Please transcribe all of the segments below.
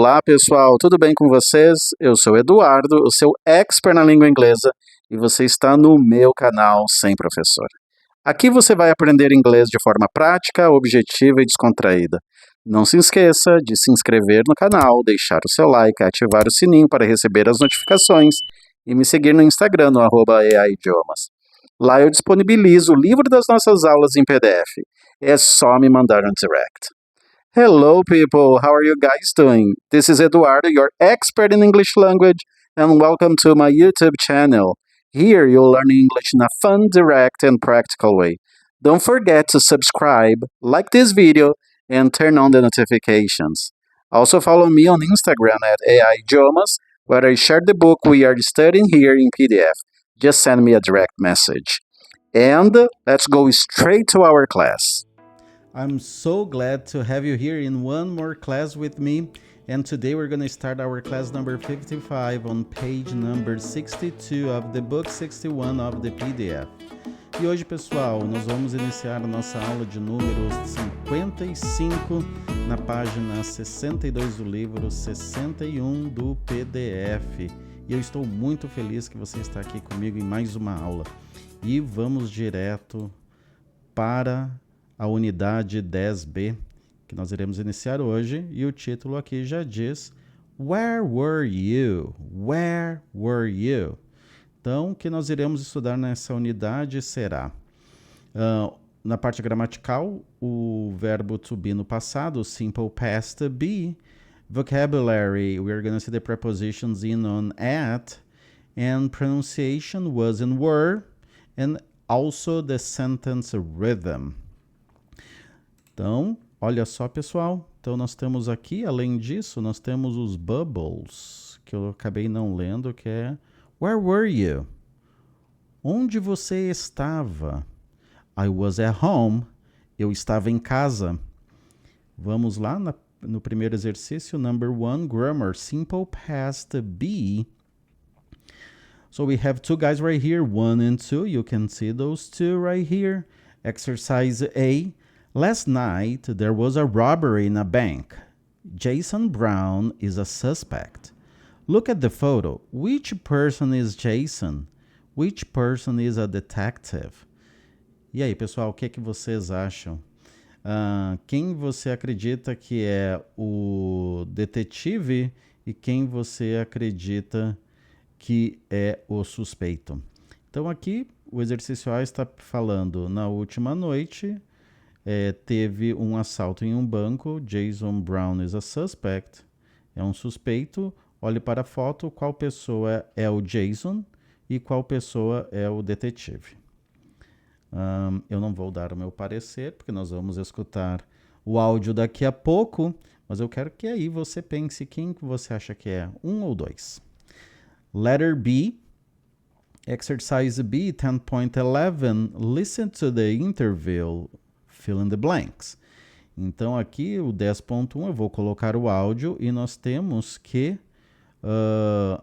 Olá, pessoal, tudo bem com vocês? Eu sou Eduardo, o seu expert na língua inglesa, e você está no meu canal Sem Professor. Aqui você vai aprender inglês de forma prática, objetiva e descontraída. Não se esqueça de se inscrever no canal, deixar o seu like, ativar o sininho para receber as notificações e me seguir no Instagram, no @eaidiomas. Lá eu disponibilizo o livro das nossas aulas em PDF. É só me mandar um direct. Hello, people. How are you guys doing? This is Eduardo, your expert in English language, and welcome to my YouTube channel. Here you'll learn English in a fun, direct, and practical way. Don't forget to subscribe, like this video, and turn on the notifications. Also follow me on Instagram at AIidiomas, where I share the book we are studying here in PDF. Just send me a direct message. And let's go straight to our class. I'm so glad to have you here in one more class with me, and today we're going to start our class number 55 on page number 62 of the book 61 of the PDF. E hoje, pessoal, nós vamos iniciar a nossa aula de número 55 na página 62 do livro 61 do PDF. E eu estou muito feliz que você está aqui comigo em mais uma aula. E vamos direto para a unidade 10B, que nós iremos iniciar hoje, e o título aqui já diz Where were you? Where were you? Então, o que nós iremos estudar nessa unidade será, na parte gramatical, o verbo to be no passado, o simple past be, vocabulary, we are going to see the prepositions in, on, at, and pronunciation was and were, and also the sentence rhythm. Então, olha só, pessoal. Então, nós temos aqui, além disso, nós temos os bubbles, que eu acabei não lendo, que é Where were you? Onde você estava? I was at home. Eu estava em casa. Vamos lá no primeiro exercício, number 1, grammar, simple past be. So we have two guys right here, 1 and 2. You can see those two right here. Exercise A. Last night, there was a robbery in a bank. Jason Brown is a suspect. Look at the photo. Which person is Jason? Which person is a detective? E aí, pessoal, o que vocês acham? Quem você acredita que é o detetive e quem você acredita que é o suspeito? Então, aqui, o exercício A está falando, na última noite, teve um assalto em um banco. Jason Brown is a suspect. É um suspeito. Olhe para a foto. Qual pessoa é o Jason e qual pessoa é o detetive? Eu não vou dar o meu parecer, porque nós vamos escutar o áudio daqui a pouco, mas eu quero que aí você pense quem você acha que é, 1 ou 2. Letter B. Exercise B, 10.11. Listen to the interview. Fill in the blanks. Então aqui o 10.1 eu vou colocar o áudio e nós temos que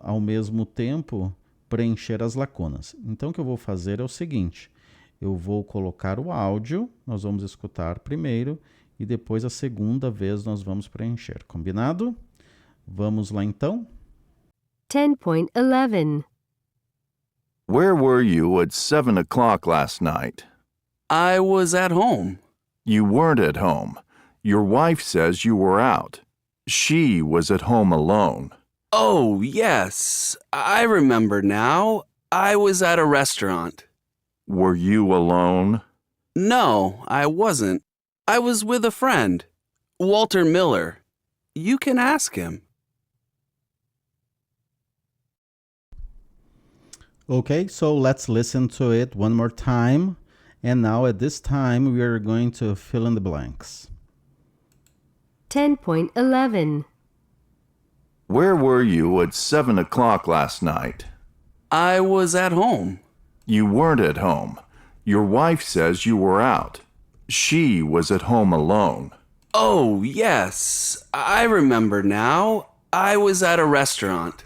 ao mesmo tempo preencher as lacunas. Então o que eu vou fazer é o seguinte, eu vou colocar o áudio, nós vamos escutar primeiro e depois a segunda vez nós vamos preencher. Combinado? Vamos lá então? 10.11 Where were you at 7 o'clock last night? I was at home. You weren't at home. Your wife says you were out. She was at home alone. Oh, yes. I remember now. I was at a restaurant. Were you alone? No, I wasn't. I was with a friend, Walter Miller. You can ask him. Okay, so let's listen to it one more time. And now at this time, we are going to fill in the blanks. 10.11 Where were you at 7 o'clock last night? I was at home. You weren't at home. Your wife says you were out. She was at home alone. Oh, yes. I remember now. I was at a restaurant.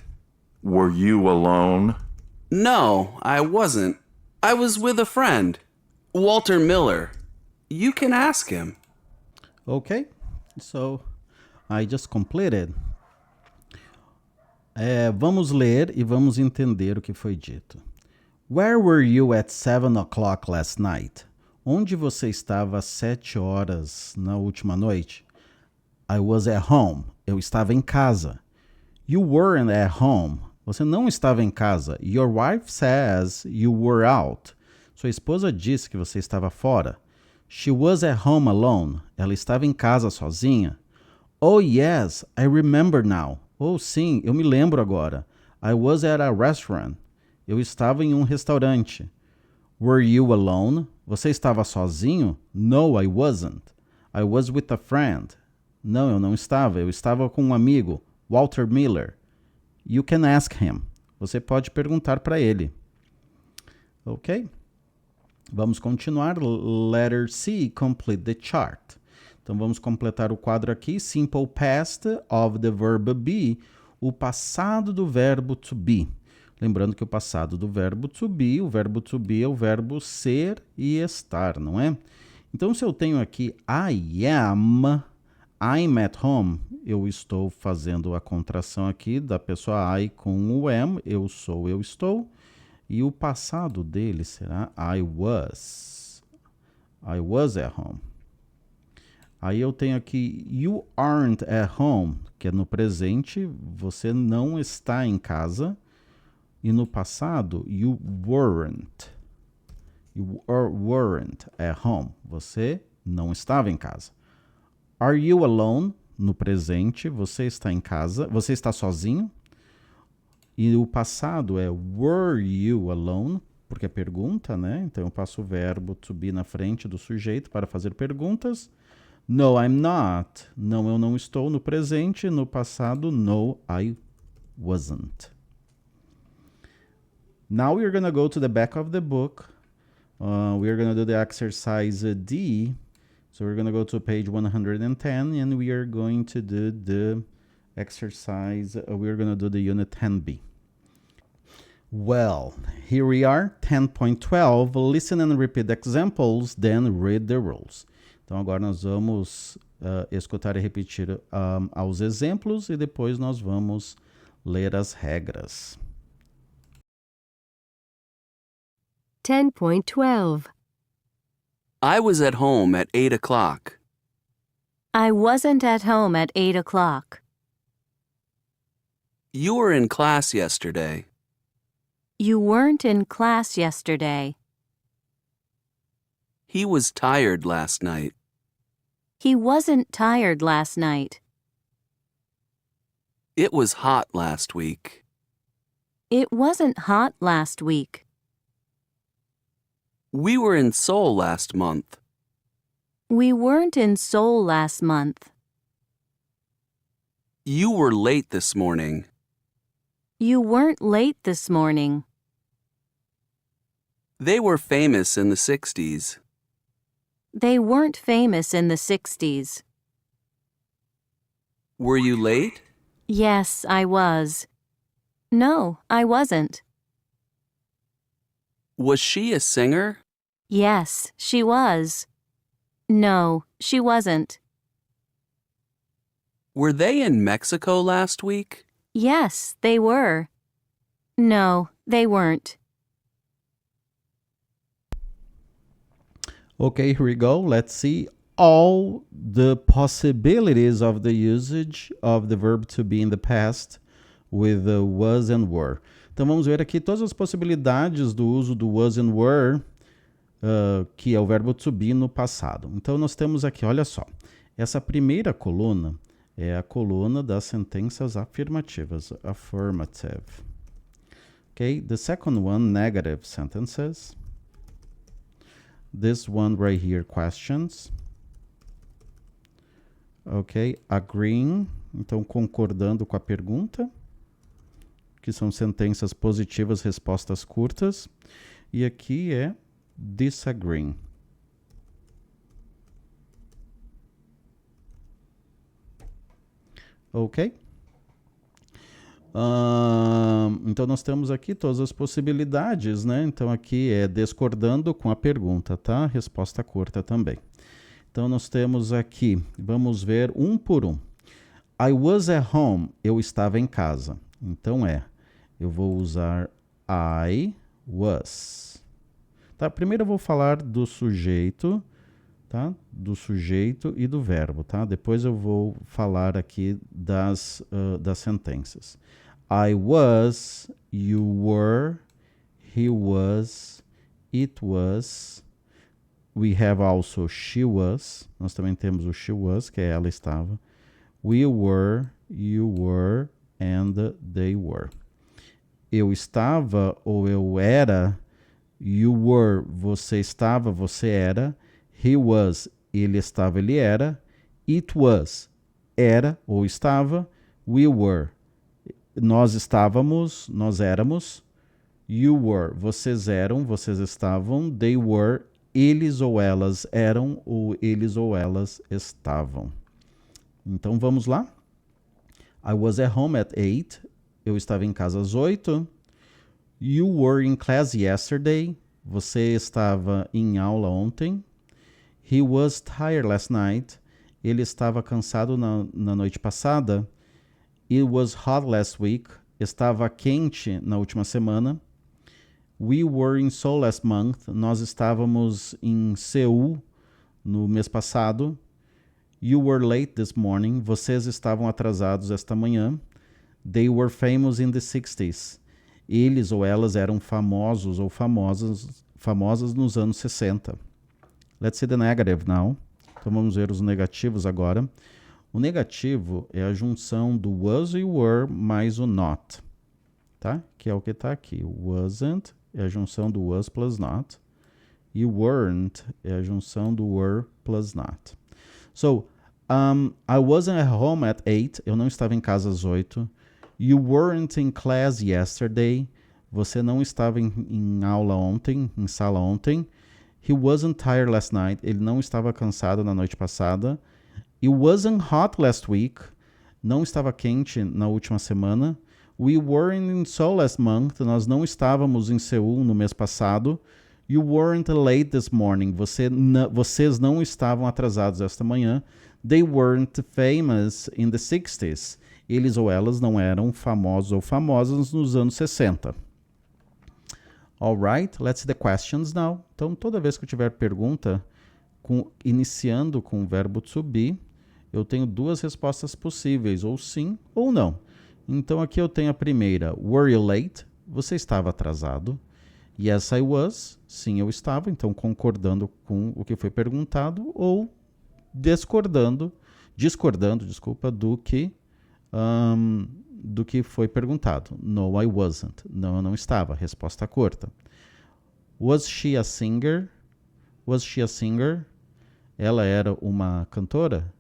Were you alone? No, I wasn't. I was with a friend, Walter Miller. You can ask him. Okay, so I just completed Vamos ler e vamos entender o que foi dito. Where were you at 7 o'clock last night? Onde você estava às 7 horas na última noite? I was at home. Eu estava em casa. You weren't at home. Você não estava em casa. Your wife says you were out. Sua esposa disse que você estava fora. She was at home alone. Ela estava em casa sozinha. Oh, yes, I remember now. Oh, sim, eu me lembro agora. I was at a restaurant. Eu estava em um restaurante. Were you alone? Você estava sozinho? No, I wasn't. I was with a friend. Não, eu não estava. Eu estava com um amigo, Walter Miller. You can ask him. Você pode perguntar para ele. Ok? Vamos continuar. Letter C, complete the chart. Então vamos completar o quadro aqui. Simple past of the verb be. O passado do verbo to be. Lembrando que o passado do verbo to be, o verbo to be é o verbo ser e estar, não é? Então se eu tenho aqui I am, I'm at home, eu estou fazendo a contração aqui da pessoa I com o am, eu sou, eu estou. E o passado dele será I was at home. Aí eu tenho aqui you aren't at home, que é no presente, você não está em casa. E no passado, you weren't. You weren't at home. Você não estava em casa. Are you alone? No presente, você está em casa. Você está sozinho. E o passado é were you alone? Porque é pergunta, né? Então eu passo o verbo to be na frente do sujeito para fazer perguntas. No, I'm not. Não, eu não estou no presente. No passado, no, I wasn't. Now we're going to go to the back of the book. We're going to do the exercise D. So we're going to go to page 110 and we are going to do the exercise. We're going to do the unit 10B. Well, here we are, 10.12. Listen and repeat examples, then read the rules. Então agora nós vamos escutar e repetir aos exemplos e depois nós vamos ler as regras. 10.12. I was at home at 8 o'clock. I wasn't at home at 8 o'clock. You were in class yesterday. You weren't in class yesterday. He was tired last night. He wasn't tired last night. It was hot last week. It wasn't hot last week. We were in Seoul last month. We weren't in Seoul last month. You were late this morning. You weren't late this morning. They were famous in the 60s. They weren't famous in the 60s. Were you late? Yes, I was. No, I wasn't. Was she a singer? Yes, she was. No, she wasn't. Were they in Mexico last week? Yes, they were. No, they weren't. Okay, here we go. Let's see all the possibilities of the usage of the verb to be in the past with the was and were. Então vamos ver aqui todas as possibilidades do uso do was and were, que é o verbo to be no passado. Então nós temos aqui, olha só, essa primeira coluna é a coluna das sentenças afirmativas, affirmative. Okay, the second one, negative sentences. This one right here, questions. Ok, agreeing, então concordando com a pergunta, que são sentenças positivas, respostas curtas. E aqui é disagreeing. Ok? Então nós temos aqui todas as possibilidades, né? Então aqui é discordando com a pergunta, tá? Resposta curta também. Então nós temos aqui, vamos ver um por um. I was at home, eu estava em casa. Então eu vou usar I was. Tá? Primeiro eu vou falar do sujeito, tá? Do sujeito e do verbo, tá? Depois eu vou falar aqui das sentenças. I was, you were, he was, it was. We have also she was. Nós também temos o she was, que é ela estava. We were, you were, and they were. Eu estava ou eu era. You were, você estava, você era. He was, ele estava, ele era. It was, era ou estava. We were, nós estávamos, nós éramos. You were, vocês eram, vocês estavam. They were, eles ou elas eram ou eles ou elas estavam. Então vamos lá. I was at home at 8. Eu estava em casa às 8. You were in class yesterday. Você estava em aula ontem. He was tired last night. Ele estava cansado na noite passada. It was hot last week. Estava quente na última semana. We were in Seoul last month. Nós estávamos em Seul no mês passado. You were late this morning. Vocês estavam atrasados esta manhã. They were famous in the 60s. Eles ou elas eram famosos ou famosas nos anos 60. Let's see the negative now. Então vamos ver os negativos agora. O negativo é a junção do was e were mais o not, tá? Que é o que está aqui. Wasn't é a junção do was plus not. E weren't é a junção do were plus not. So, I wasn't at home at 8. Eu não estava em casa às 8. You weren't in class yesterday. Você não estava em aula ontem, em sala ontem. He wasn't tired last night. Ele não estava cansado na noite passada. It wasn't hot last week. Não estava quente na última semana. We weren't in Seoul last month. Nós não estávamos em Seul no mês passado. You weren't late this morning. Vocês não estavam atrasados esta manhã. They weren't famous in the 60s. Eles ou elas não eram famosos ou famosas nos anos 60. Alright, let's see the questions now. Então, toda vez que eu tiver pergunta iniciando com o verbo to be, eu tenho duas respostas possíveis, ou sim ou não. Então, aqui eu tenho a primeira. Were you late? Você estava atrasado. Yes, I was. Sim, eu estava. Então, concordando com o que foi perguntado ou discordando, do que foi perguntado. No, I wasn't. Não, eu não estava. Resposta curta. Was she a singer? Was she a singer? Ela era uma cantora?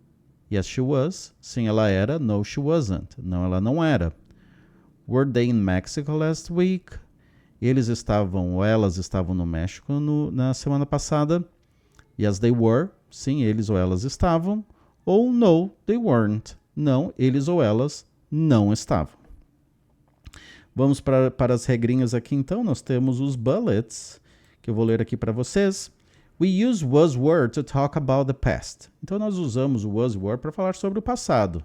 Yes, she was. Sim, ela era. No, she wasn't. Não, ela não era. Were they in Mexico last week? Eles estavam ou elas estavam no México na semana passada? Yes, they were. Sim, eles ou elas estavam. Ou no, they weren't. Não, eles ou elas não estavam. Vamos para as regrinhas aqui, então. Nós temos os bullets, que eu vou ler aqui para vocês. We use was, were to talk about the past. Então, nós usamos o was, were para falar sobre o passado.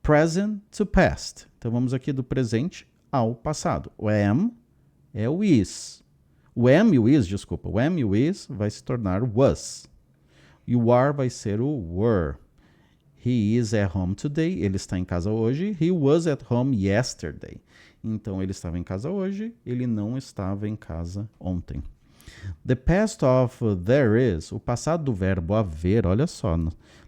Present to past. Então, vamos aqui do presente ao passado. O am é o is. O am e o is, desculpa. O am e o is vai se tornar was. E o are vai ser o were. He is at home today. Ele está em casa hoje. He was at home yesterday. Então, ele estava em casa hoje. Ele não estava em casa ontem. The past of there is. O passado do verbo haver. Olha só.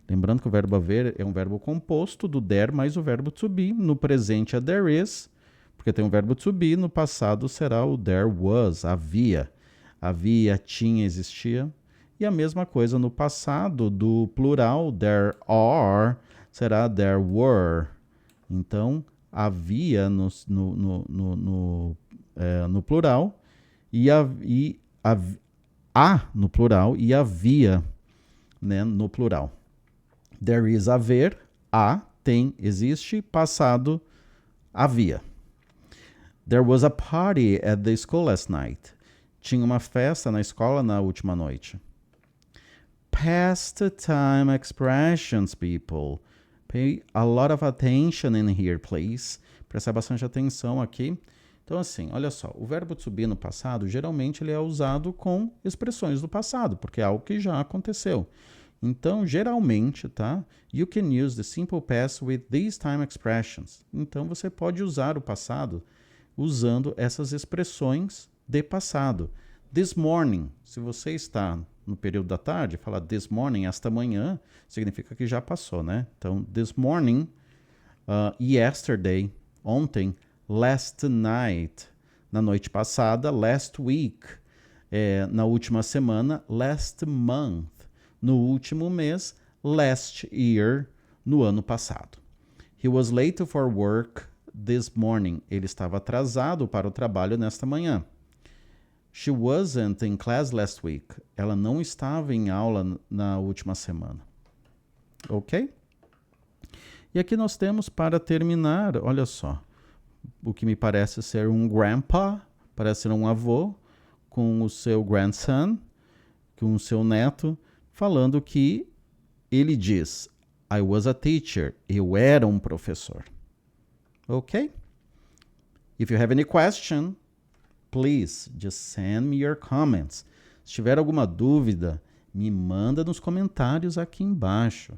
Lembrando que o verbo haver é um verbo composto do there mais o verbo to be. No presente é there is. Porque tem um verbo to be. No passado será o there was. Havia. Havia, tinha, existia. E a mesma coisa no passado do plural, there are, será there were. Então, havia no plural, há no plural e havia, né, no plural. There is haver, há, tem, existe, passado, havia. There was a party at the school last night. Tinha uma festa na escola na última noite. Past time expressions, people. Pay a lot of attention in here, please. prestar bastante atenção aqui. Então, assim, olha só, o verbo to be no passado, geralmente ele é usado com expressões do passado, porque é algo que já aconteceu. Então, geralmente, tá? You can use the simple past with these time expressions. Então, você pode usar o passado usando essas expressões de passado. This morning, se você está no período da tarde, fala this morning, esta manhã, significa que já passou, né? Então, this morning, yesterday, ontem, last night, na noite passada, last week, na última semana, last month, no último mês, last year, no ano passado. He was late for work this morning. Ele estava atrasado para o trabalho nesta manhã. She wasn't in class last week. Ela não estava em aula na última semana. Ok? E aqui nós temos, para terminar, olha só, o que me parece ser um grandpa, parece ser um avô, com o seu grandson, com o seu neto, falando que ele diz, I was a teacher, eu era um professor. Ok? If you have any question, please just send me your comments. Se tiver alguma dúvida, me manda nos comentários aqui embaixo.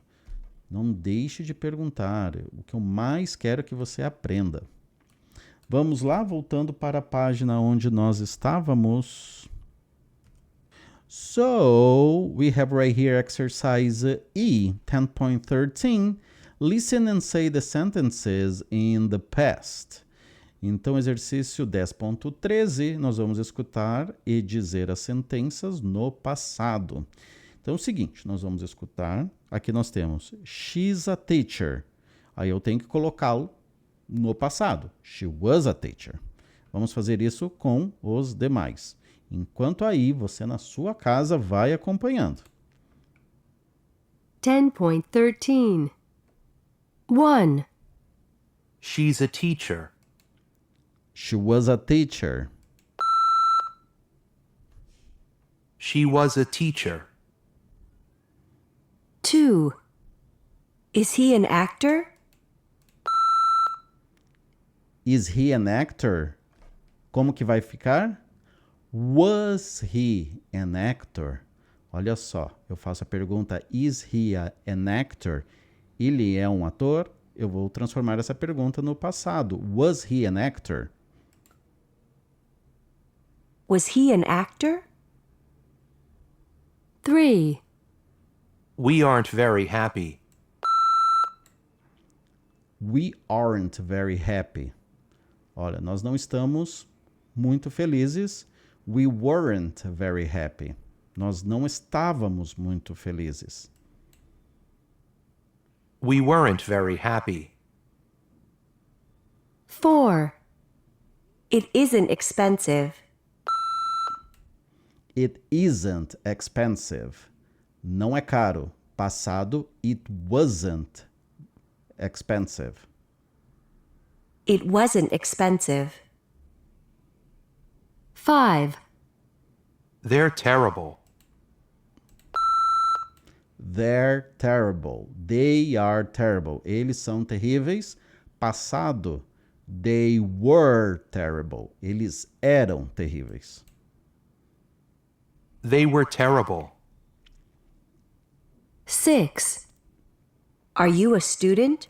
Não deixe de perguntar, o que eu mais quero é que você aprenda. Vamos lá, voltando para a página onde nós estávamos. So, we have right here exercise E, 10.13. Listen and say the sentences in the past. Então, exercício 10.13, nós vamos escutar e dizer as sentenças no passado. Então, é o seguinte, nós vamos escutar. Aqui nós temos, she's a teacher. Aí eu tenho que colocá-lo no passado. She was a teacher. Vamos fazer isso com os demais. Enquanto aí, você na sua casa vai acompanhando. 10.13 1. She's a teacher. She was a teacher. She was a teacher. 2. Is he an actor? Is he an actor? Como que vai ficar? Was he an actor? Olha só, eu faço a pergunta, is he an actor? Ele é um ator? Eu vou transformar essa pergunta no passado. Was he an actor? Was he an actor? 3. We aren't very happy. We aren't very happy. Olha, nós não estamos muito felizes. We weren't very happy. Nós não estávamos muito felizes. We weren't very happy. 4. It isn't expensive. It isn't expensive. Não é caro. Passado, it wasn't expensive. It wasn't expensive. 5. They're terrible. They're terrible. They are terrible. Eles são terríveis. Passado, they were terrible. Eles eram terríveis. They were terrible. 6. Are you a student?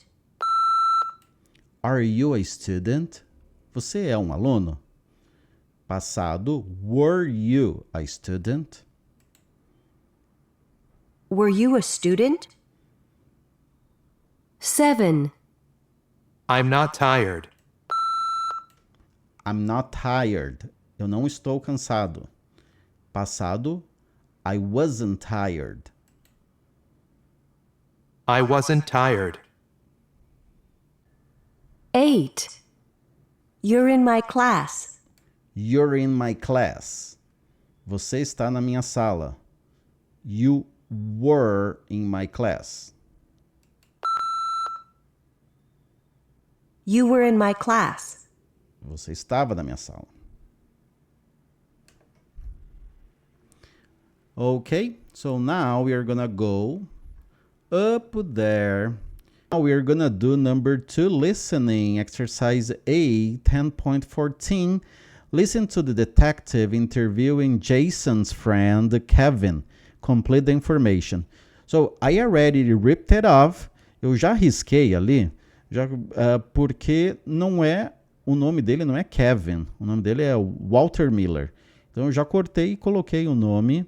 Are you a student? Você é um aluno? Passado, were you a student? Were you a student? 7. I'm not tired. I'm not tired. Eu não estou cansado. Passado, I wasn't tired. I wasn't tired. 8. You're in my class. You're in my class. Você está na minha sala. You were in my class. You were in my class. Você estava na minha sala. Okay, so now we are gonna go up there Now we are gonna do number 2, listening, exercise A, 10.14. Listen to the detective interviewing Jason's friend Kevin. Complete the information. So I already ripped it off. Eu já risquei ali, porque o nome dele não é Kevin. O nome dele é Walter Miller. Então eu já cortei e coloquei o nome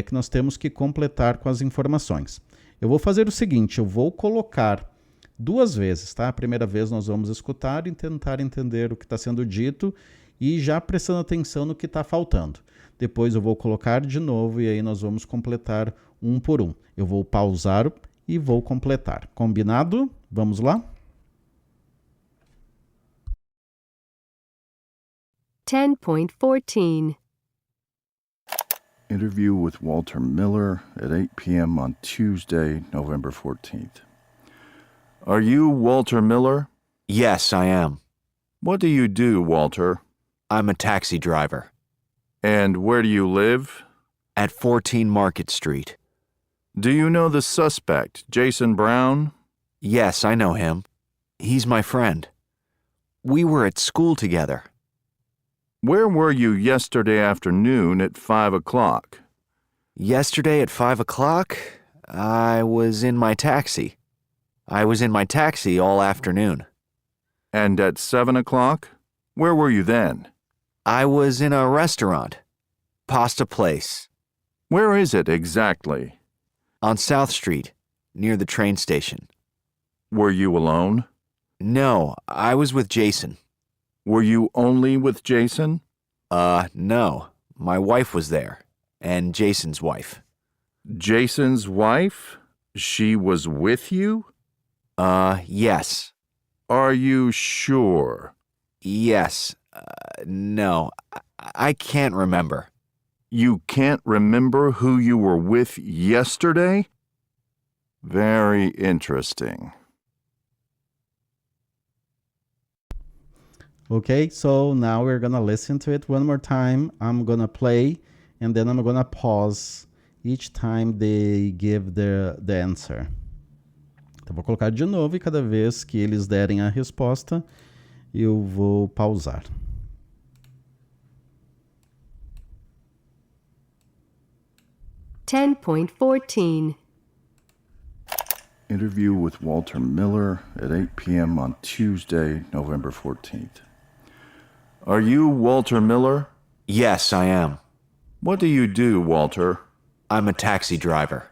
que nós temos que completar com as informações. Eu vou fazer o seguinte, eu vou colocar 2 vezes, tá? A primeira vez nós vamos escutar e tentar entender o que está sendo dito e já prestando atenção no que está faltando. Depois eu vou colocar de novo e aí nós vamos completar um por um. Eu vou pausar e vou completar. Combinado? Vamos lá? 10.14. Interview with Walter Miller at 8 p.m. on Tuesday, November 14th. Are you Walter Miller? Yes, I am. What do you do, Walter? I'm a taxi driver. And where do you live? At 14 Market Street. Do you know the suspect, Jason Brown? Yes, I know him. He's my friend. We were at school together. Where were you yesterday afternoon at 5 o'clock? Yesterday at 5 o'clock, I was in my taxi. I was in my taxi all afternoon. And at 7 o'clock? Where were you then? I was in a restaurant. Pasta Place. Where is it exactly? On South Street, near the train station. Were you alone? No, I was with Jason. Were you only with Jason? No. My wife was there. And Jason's wife. Jason's wife? She was with you? Yes. Are you sure? Yes. No. I can't remember. You can't remember who you were with yesterday? Very interesting. Okay, so now we're gonna listen to it one more time. I'm gonna play and then I'm gonna pause each time they give the answer. Então vou colocar de novo e cada vez que eles derem a resposta, eu vou pausar. $10.14. Interview with Walter Miller at 8 p.m. on Tuesday, November 14th. Are you Walter Miller? Yes, I am. What do you do, Walter? I'm a taxi driver.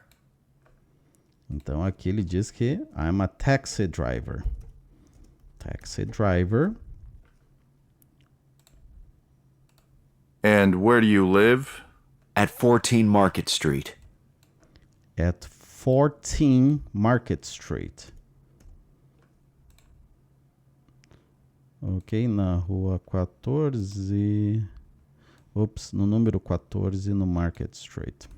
Então aqui ele diz que I'm a taxi driver. Taxi driver. And where do you live? At 14 Market Street. At 14 Market Street. Ok, na rua 14. Ops, no número 14 no Market Street.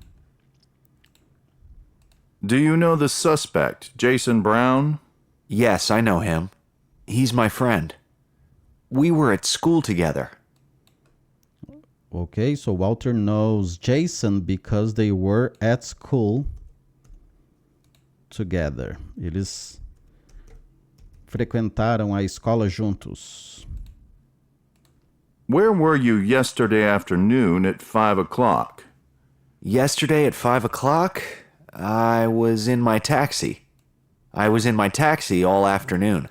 Do you know the suspect, Jason Brown? Yes, I know him. He's my friend. We were at school together. Okay, so Walter knows Jason because they were at school together. Eles frequentaram a escola juntos. Where were you yesterday afternoon at 5 o'clock? Yesterday at 5 o'clock, I was in my taxi. I was in my taxi all afternoon.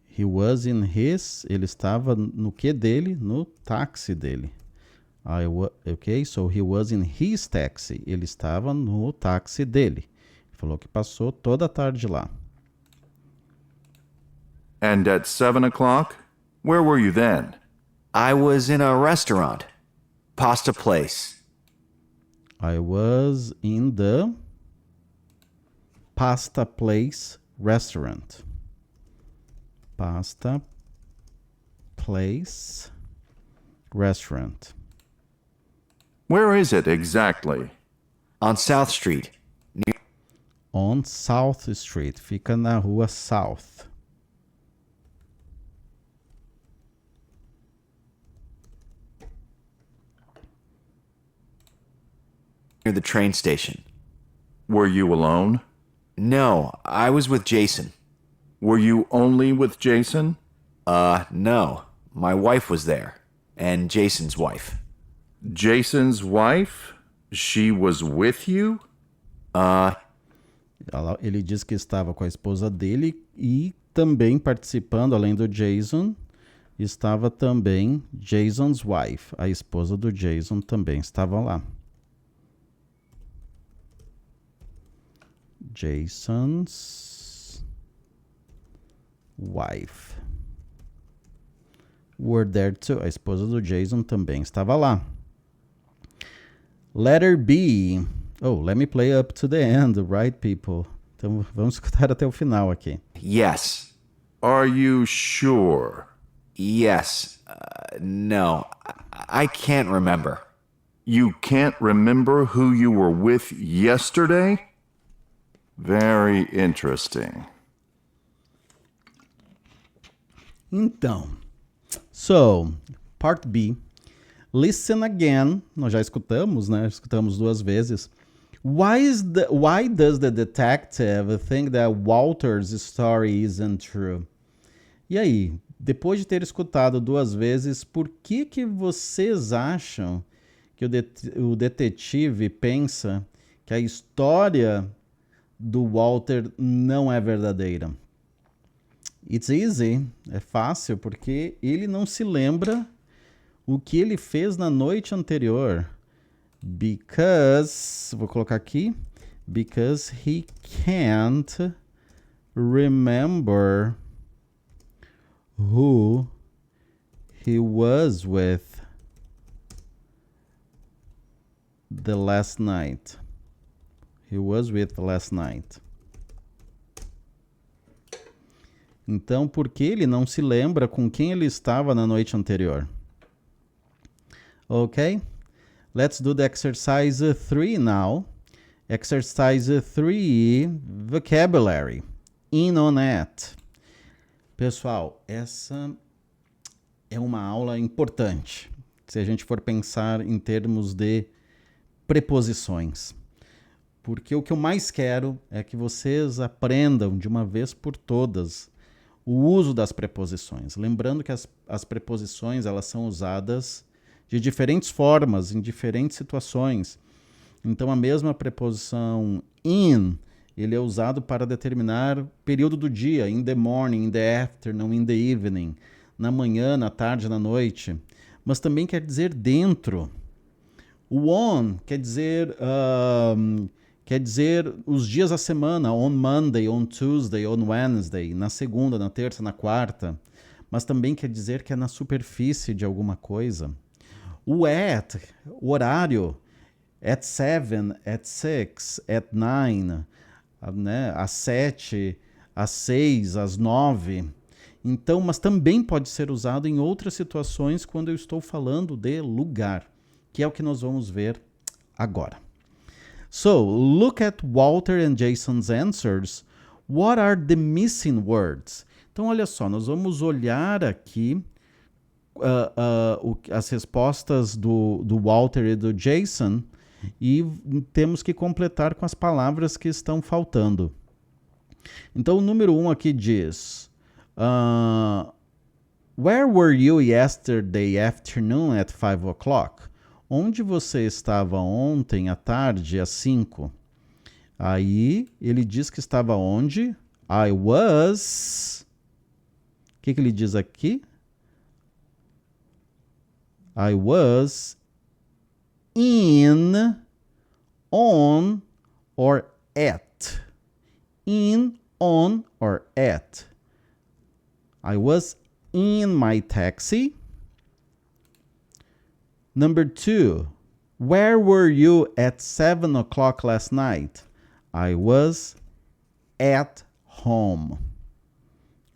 He was in his... Ele estava no que dele? No táxi dele. Ok, so he was in his taxi. Ele estava no táxi dele. Falou que passou toda a tarde lá. And at 7 o'clock? Where were you then? I was in a restaurant. Pasta Place. I was in the Pasta Place restaurant. Pasta Place restaurant. Where is it exactly? On South Street. On South Street. Fica na rua South. Near the train station. Were you alone? No, I was with Jason. Were you only with Jason? No. My wife was there. And Jason's wife. Jason's wife? She was with you? Ele diz que estava com a esposa dele e também participando, além do Jason, estava também Jason's wife. A esposa do Jason também estava lá. Jason's wife were there too. A esposa do Jason também estava lá. Letter B. Oh, let me play up to the end, right, people? Então vamos escutar até o final aqui. Yes. Are you sure? Yes. No. I can't remember. You can't remember who you were with yesterday? Very interesting. Então, so, part B. Listen again. Nós já escutamos, né? Escutamos 2 vezes. Why does the detective think that Walter's story isn't true? E aí, depois de ter escutado 2 vezes, por que vocês acham que o detetive pensa que a história do Walter não é verdadeira? It's easy, é fácil, porque ele não se lembra o que ele fez na noite anterior. Vou colocar aqui, because he can't remember who he was with the last night. Então, por que ele não se lembra com quem ele estava na noite anterior? Ok? Let's do the exercise 3 now. Exercise 3, vocabulary. In on at. Pessoal, essa é uma aula importante, se a gente for pensar em termos de preposições. Porque o que eu mais quero é que vocês aprendam de uma vez por todas o uso das preposições. Lembrando que as preposições elas são usadas de diferentes formas, em diferentes situações. Então, a mesma preposição in, ele é usado para determinar período do dia, in the morning, in the afternoon, in the evening, na manhã, na tarde, na noite. Mas também quer dizer dentro. O on quer dizer os dias da semana, on Monday, on Tuesday, on Wednesday, na segunda, na terça, na quarta. Mas também quer dizer que é na superfície de alguma coisa. O at, o horário, at 7, at 6, at 9, né? Às 7, às 6, às 9. Então, mas também pode ser usado em outras situações quando eu estou falando de lugar, que é o que nós vamos ver agora. So, look at Walter and Jason's answers. What are the missing words? Então, olha só, nós vamos olhar aqui as respostas do Walter e do Jason e temos que completar com as palavras que estão faltando. Então, o número 1 aqui diz: Where were you yesterday afternoon at 5 o'clock? Onde você estava ontem à tarde às 5? Aí ele diz que estava onde? I was... O que ele diz aqui? I was in, on, or at. In, on, or at. I was in my taxi. Number 2, where were you at 7 o'clock last night? I was at home.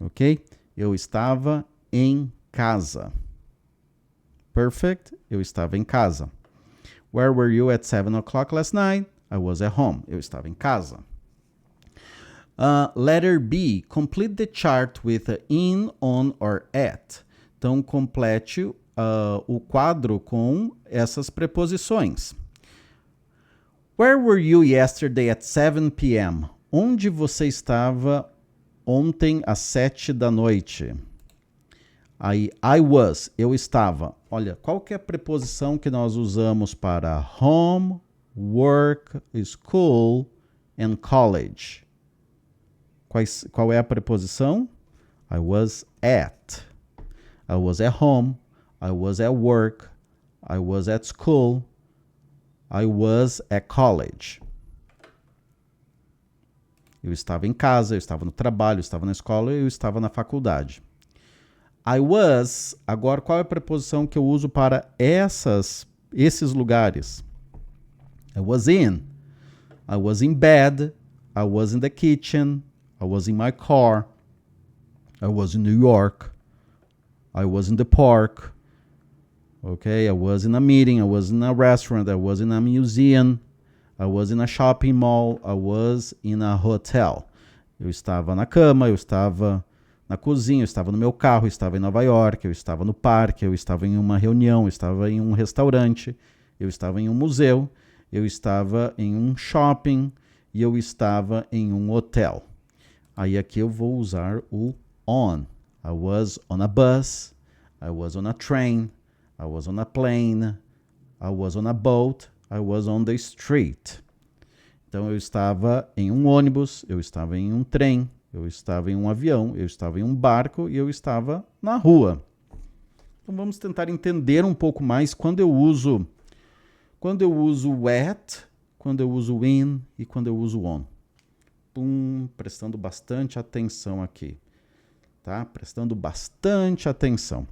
Ok? Eu estava em casa. Perfect. Eu estava em casa. Where were you at 7 o'clock last night? I was at home. Eu estava em casa. Letter B. Complete the chart with in, on, or at. Então, complete o quadro com essas preposições. Where were you yesterday at 7 p.m.? Onde você estava ontem às 7 da noite? Aí, I was, eu estava. Olha, qual que é a preposição que nós usamos para home, work, school and college? Qual é a preposição? I was at. I was at home. I was at work. I was at school. I was at college. Eu estava em casa, eu estava no trabalho, eu estava na escola, eu estava na faculdade. I was, agora qual é a preposição que eu uso para esses lugares? I was in. I was in bed. I was in the kitchen. I was in my car. I was in New York. I was in the park. Okay, I was in a meeting. I was in a restaurant. I was in a museum. I was in a shopping mall. I was in a hotel. Eu estava na cama, eu estava na cozinha, eu estava no meu carro, eu estava em Nova York, eu estava no parque, eu estava em uma reunião, eu estava em um restaurante, eu estava em um museu, eu estava em um shopping e eu estava em um hotel. Aí aqui eu vou usar o on. I was on a bus, I was on a train, I was on a plane, I was on a boat, I was on the street. Então eu estava em um ônibus, eu estava em um trem, eu estava em um avião, eu estava em um barco e eu estava na rua. Então vamos tentar entender um pouco mais quando eu uso at, quando eu uso in e quando eu uso on. Prestando bastante atenção aqui, tá? Prestando bastante atenção.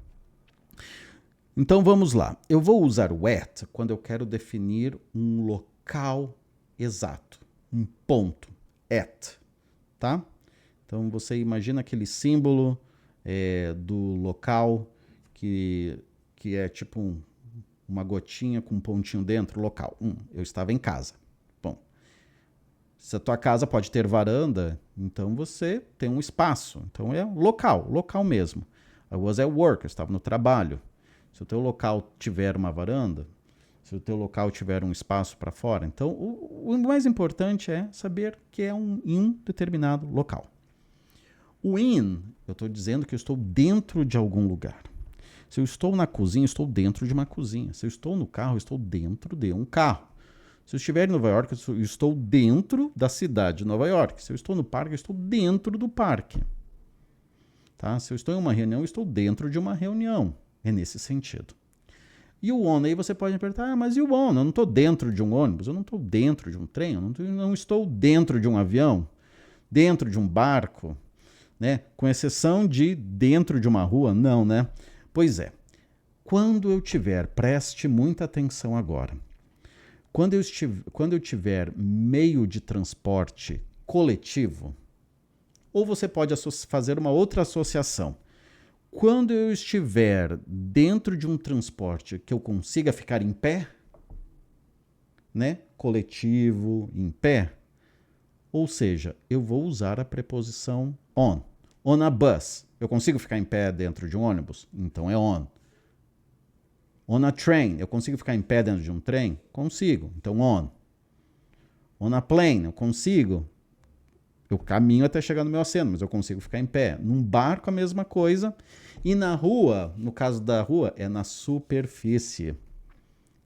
Então vamos lá. Eu vou usar o at quando eu quero definir um local exato, um ponto, at, tá? Então você imagina aquele símbolo do local que é tipo uma gotinha com um pontinho dentro, local. Eu estava em casa. Bom, se a tua casa pode ter varanda, então você tem um espaço. Então é local mesmo. I was at work, eu estava no trabalho. Se o teu local tiver uma varanda, se o teu local tiver um espaço para fora, então o mais importante é saber que é em um determinado local. O in, eu estou dizendo que eu estou dentro de algum lugar. Se eu estou na cozinha, eu estou dentro de uma cozinha. Se eu estou no carro, eu estou dentro de um carro. Se eu estiver em Nova York, eu estou dentro da cidade de Nova York. Se eu estou no parque, eu estou dentro do parque. Tá? Se eu estou em uma reunião, eu estou dentro de uma reunião. É nesse sentido. E o on, aí você pode me perguntar, mas e o on? Eu não estou dentro de um ônibus, eu não estou dentro de um trem, eu não estou dentro de um avião, dentro de um barco, né? Com exceção de dentro de uma rua, não, né? Pois é. Quando eu tiver, preste muita atenção agora. Quando eu tiver meio de transporte coletivo, ou você pode fazer uma outra associação. Quando eu estiver dentro de um transporte que eu consiga ficar em pé, né? Coletivo, em pé, ou seja, eu vou usar a preposição on. On a bus. Eu consigo ficar em pé dentro de um ônibus? Então é on. On a train. Eu consigo ficar em pé dentro de um trem? Consigo. Então on. On a plane. Eu consigo. Eu caminho até chegar no meu assento, mas eu consigo ficar em pé. Num barco, a mesma coisa. E na rua, no caso da rua, é na superfície.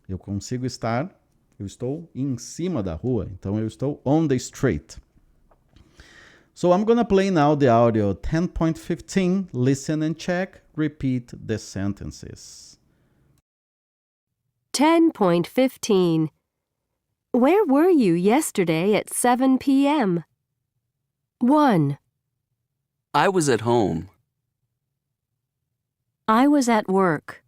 Eu consigo estar, eu estou em cima da rua. Então, eu estou on the street. So, I'm going to play now the audio 10.15. Listen and check. Repeat the sentences. 10.15. Where were you yesterday at 7 p.m.? 1. I was at home. I was at work.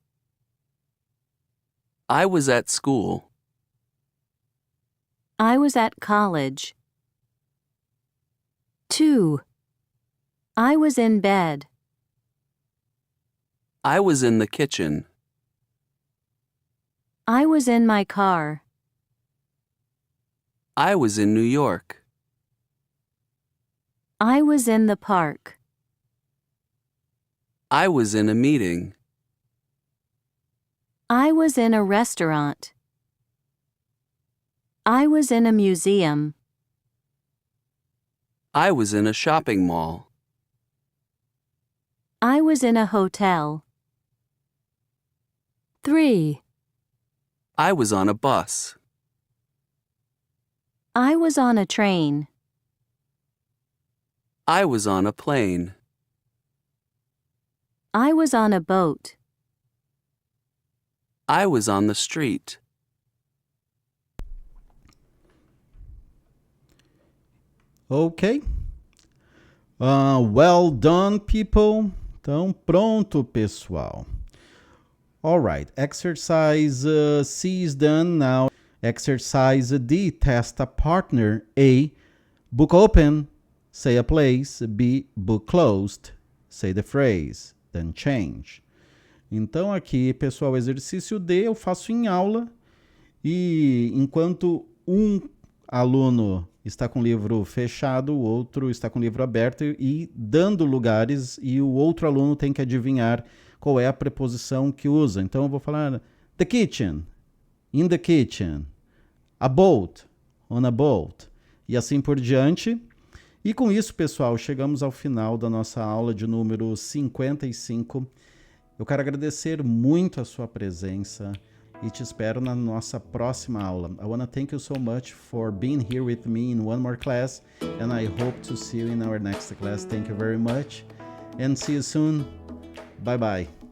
I was at school. I was at college. 2. I was in bed. I was in the kitchen. I was in my car. I was in New York. I was in the park. I was in a meeting. I was in a restaurant. I was in a museum. I was in a shopping mall. I was in a hotel. 3. I was on a bus. I was on a train. I was on a plane. I was on a boat. I was on the street. Ok. Well done, people. Então, pronto, pessoal. Alright, exercise C is done now. Exercise D, test a partner. A, book open, say a place. B, book closed, say the phrase, then change. Então aqui, pessoal, exercício D eu faço em aula e enquanto um aluno está com o livro fechado, o outro está com o livro aberto e dando lugares e o outro aluno tem que adivinhar qual é a preposição que usa. Então eu vou falar the kitchen, in the kitchen, a boat, on a boat e assim por diante. E com isso, pessoal, chegamos ao final da nossa aula de número 55. Eu quero agradecer muito a sua presença e te espero na nossa próxima aula. I want to thank you so much for being here with me in one more class, and I hope to see you in our next class. Thank you very much, and see you soon. Bye bye.